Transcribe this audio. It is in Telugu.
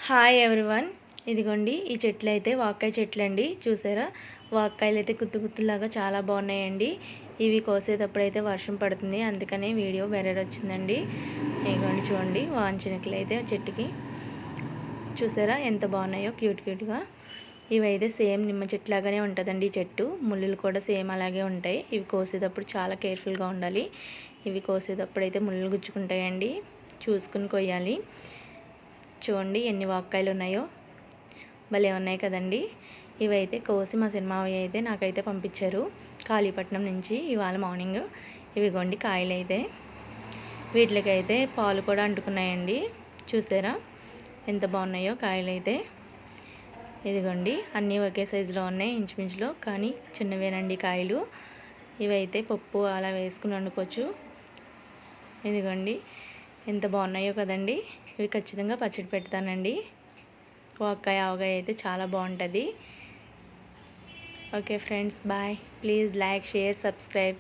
Hi everyone. ఇదిగోండి ఈ చెట్లు అయితే వాక్కాయ చెట్లు అండి. చూసారా, వాక్కాయలు అయితే గుత్తు గుత్తులాగా చాలా బాగున్నాయండి. ఇవి కోసేటప్పుడు అయితే వర్షం పడుతుంది, అందుకనే వీడియో బెరర్ వచ్చిందండి. ఇదిగోండి చూడండి, వాంచినకులు అయితే చెట్టుకి చూసారా ఎంత బాగున్నాయో, క్యూట్ క్యూట్గా. ఇవైతే సేమ్ నిమ్మ చెట్టు లాగానే ఉంటుందండి ఈ చెట్టు. ముళ్ళులు కూడా సేమ్ అలాగే ఉంటాయి. ఇవి కోసేటప్పుడు చాలా కేర్ఫుల్గా ఉండాలి. ఇవి కోసేటప్పుడు అయితే ముళ్ళు గుచ్చుకుంటాయండి, చూసుకుని కొయ్యాలి. చూడండి ఎన్ని వాక్కాయలు ఉన్నాయో, భలే ఉన్నాయి కదండి. ఇవైతే కోసి మా సినిమావి అయితే నాకైతే పంపించారు కాళీపట్నం నుంచి ఇవాళ మార్నింగ్. ఇవిగోండి కాయలు అయితే, వీటికైతే పాలు కూడా అంటుకున్నాయండి. చూసారా ఎంత బాగున్నాయో కాయలు అయితే. ఇదిగోండి అన్నీ ఒకే సైజులో ఉన్నాయి ఇంచుమించులో, కానీ చిన్నవేనండి కాయలు. ఇవైతే పప్పు అలా వేసుకుని వండుకోవచ్చు. ఇదిగోండి ఎంత బాగున్నాయో కదండి. ఇవి ఖచ్చితంగా పచ్చడి పెడతానండి. వాక్కాయ ఆవకాయ అయితే చాలా బాగుంటుంది. Okay friends, bye. Please like, share, subscribe.